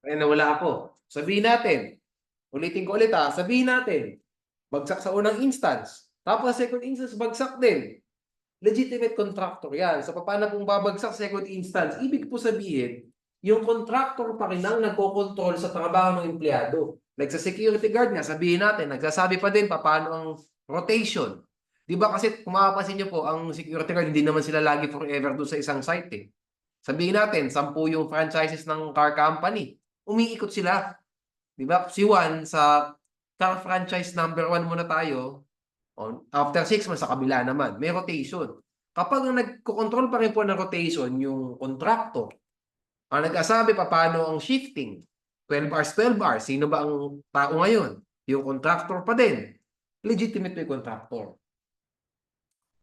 Eh, nawala ako. Sabihin natin, ulitin ko ulit sabihin natin, bagsak sa unang instance, tapos sa second instance, bagsak din. Legitimate contractor yan. So, paano kung babagsak sa second instance? Ibig po sabihin, yung contractor pa rin ang nagkocontrol sa trabaho ng empleyado. Like sa security guard nga, sabihin natin, nagsasabi pa din paano ang rotation. Di ba kasi kung makapansin niyo po, ang security guard, hindi naman sila lagi forever doon sa isang site eh. Sabihin natin, 10 yung franchises ng car company. Umiikot sila. Di ba? Si Juan, sa car franchise number 1 muna tayo, after 6 months, sa kabila naman, may rotation. Kapag ang nagko-control pa rin po ng rotation, yung contractor, ang nag-asabi pa paano ang shifting, 12 hours, 12 hours, sino ba ang tao ngayon? Yung contractor pa din. Legitimate yung contractor.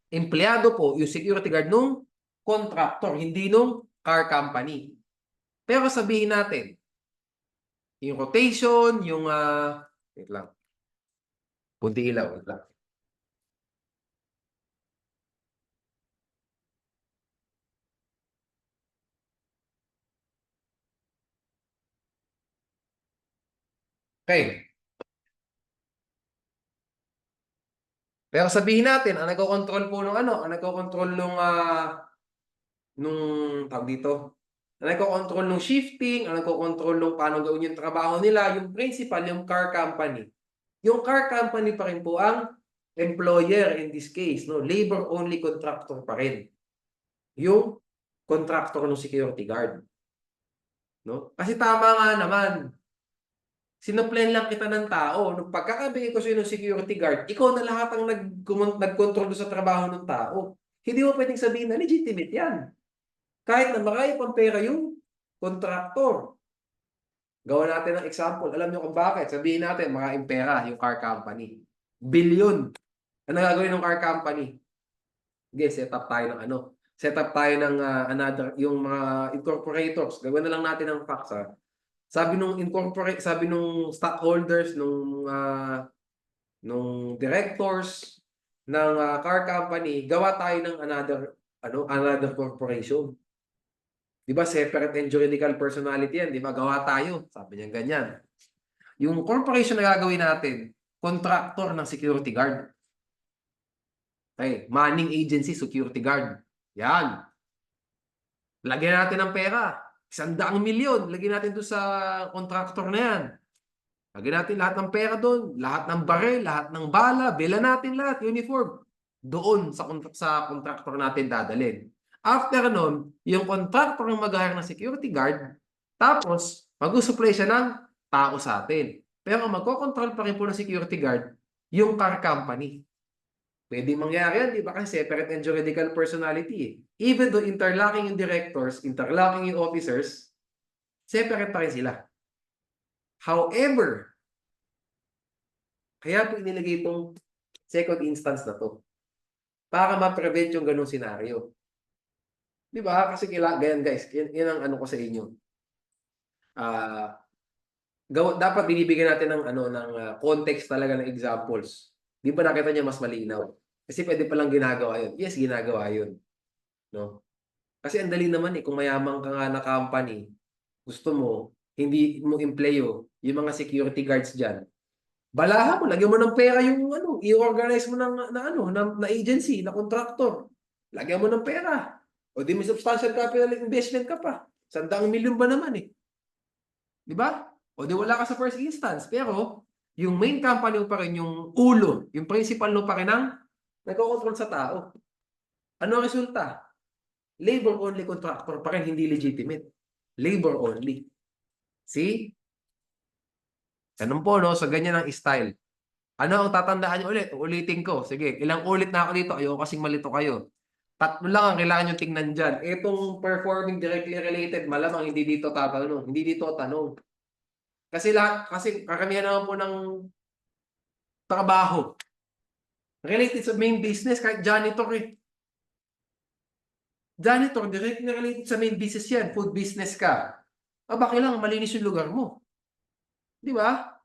Empleyado po yung security guard nung contractor, hindi nung car company. Pero sabihin natin, yung rotation, yung, wait lang, punti ilaw, wait lang. Okay. Pero sabihin natin, ang nagko-control po nung ang nagko-control nung tawag dito, ang nagko-control nung shifting, ang nagko-control nung paano gawin yung trabaho nila, yung principal, yung car company. Yung car company pa rin po ang employer in this case, no? Labor only contractor pa rin. Yung contractor ng security guard, no? Kasi tama nga naman, sinuplen lang kita ng tao. Nung pagkakabigay ko sa'yo ng security guard, ikaw na lahat ang nag-control sa trabaho ng tao. Hindi mo pwedeng sabihin na legitimate yan. Kahit na marami pang pera yung contractor. Gawa natin ng example. Alam niyo kung bakit? Sabihin natin, maraming pera yung car company. Billion. Ano gagawin ng car company? Okay, set up tayo ng Set up tayo ng yung mga incorporators. Gawin na lang natin ng facts sabi nung stockholders nung directors ng car company, gawa tayo ng another corporation. 'Di ba separate and juridical personality yan, 'di ba? Gawa tayo. Sabi niya ganyan. Yung corporation na gagawin natin, contractor ng security guard. Okay, manning agency, security guard. Yan. Lagyan natin ng pera. 100 milyon. Lagyan natin doon sa contractor na yan. Lagyan natin lahat ng pera doon. Lahat ng baril, lahat ng bala. Bila natin lahat. Uniform. Doon sa contractor natin dadalhin. After nun, yung contractor ang mag-hire ng security guard. Tapos, mag-supply siya ng tao sa atin. Pero magkocontrol pa rin po ng security guard yung car company. Pwede mangyari yan, di ba? Kasi separate and juridical personality eh. Even though interlocking yung directors, interlocking yung officers, separate pa rin sila. However, kaya po inilagay itong second instance na to para ma-prevent yung ganung senaryo. Di ba? Kasi ganyan guys, yan ang ko sa inyo. Dapat binibigyan natin ng context talaga ng examples. Di ba nakita niya mas malinaw? Kasi pwede palang ginagawa yun. Yes, ginagawa yun. No? Kasi ang dali naman kung mayaman ka nga na company, gusto mo, hindi mo empleyo, yung mga security guards dyan, balahan mo, lagyan mo ng pera yung i-organize mo na agency, na contractor. Lagyan mo ng pera. O di may substantial capital investment ka pa. 100 milyon ba naman eh. Di ba? O di wala ka sa first instance. Pero, yung main company mo pa rin, yung ulo, yung principal mo pa rin ang nagkocontrol sa tao. Ano ang resulta? Labor only contractor pa rin, hindi legitimate. Labor only. See? Ganun po, no? So, ganyan ang style. Ano ang tatandaan nyo ulit? Ulitin ko. Sige, ilang ulit na ako dito. Ayoko kasing malito kayo. 3 lang ang kailangan nyo tingnan dyan. Itong performing directly related, malamang hindi dito tatanong. Hindi dito tanong. Kasi karamihan naman po ng trabaho related sa main business, kahit janitor eh. Janitor, directly related sa main business yan. Food business ka. Aba, kailangan malinis yung lugar mo. Di ba?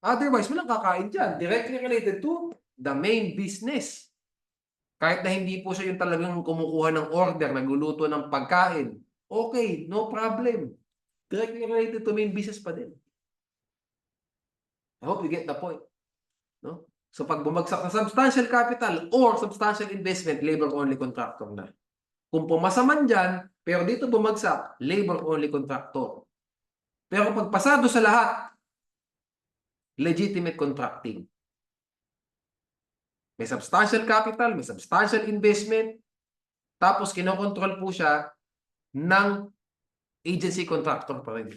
Otherwise, walang kakain dyan. Directly related to the main business. Kahit na hindi po siya yung talagang kumukuha ng order, nagluluto ng pagkain. Okay, no problem. Directly related to main business pa din. I hope you get the point. No? So pag bumagsak sa substantial capital or substantial investment, labor-only contractor na. Kung pumasa man dyan, pero dito bumagsak, labor-only contractor. Pero pag pasado sa lahat, legitimate contracting. May substantial capital, may substantial investment, tapos kinokontrol po siya ng agency contractor pa rin.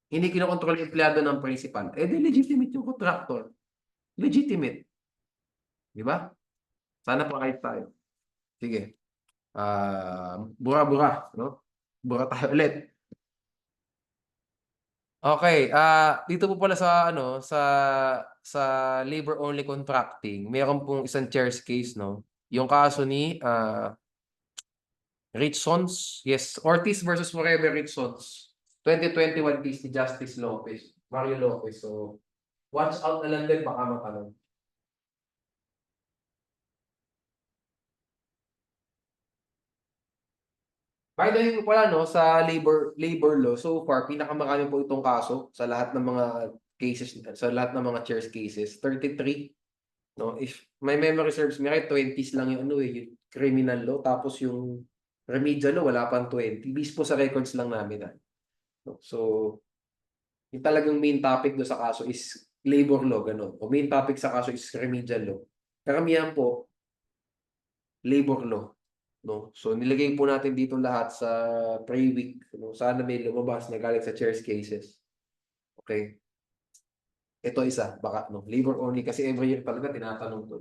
Hindi kinokontrol yung empleyado ng principal. Eh di legitimate yung contractor. Legitimate. Di ba? Sana pa kahit tayo. Sige. Bura-bura, no? Bura tayo ulit. Okay, dito po pala sa ano, sa labor only contracting, meron pong isang Chair's case, no? Yung kaso ni Richsons, yes, Ortiz versus Forever Richsons. 2021 case ni Justice Lopez, Mario Lopez. So, watch out na lang din, baka matanong. By the way po pala, no, sa labor law, so far, pinakamarami po itong kaso sa lahat ng mga cases, sa lahat ng mga Chair's cases, 33. No? If my memory serves me right, 20s lang yung ano yung criminal law, tapos yung remedial law, wala pang 20. Based po sa records lang namin. No? So, yung talagang main topic do sa kaso is labor law, gano'n. O main topic sa kaso is remedial law. Karamihan po, labor law. No? So, nilagay po natin dito lahat sa pre-week. No? Sana may lumabas na galing sa Chair's cases. Okay. Ito isa, baka, no? Labor only kasi every year talaga tinatanong to.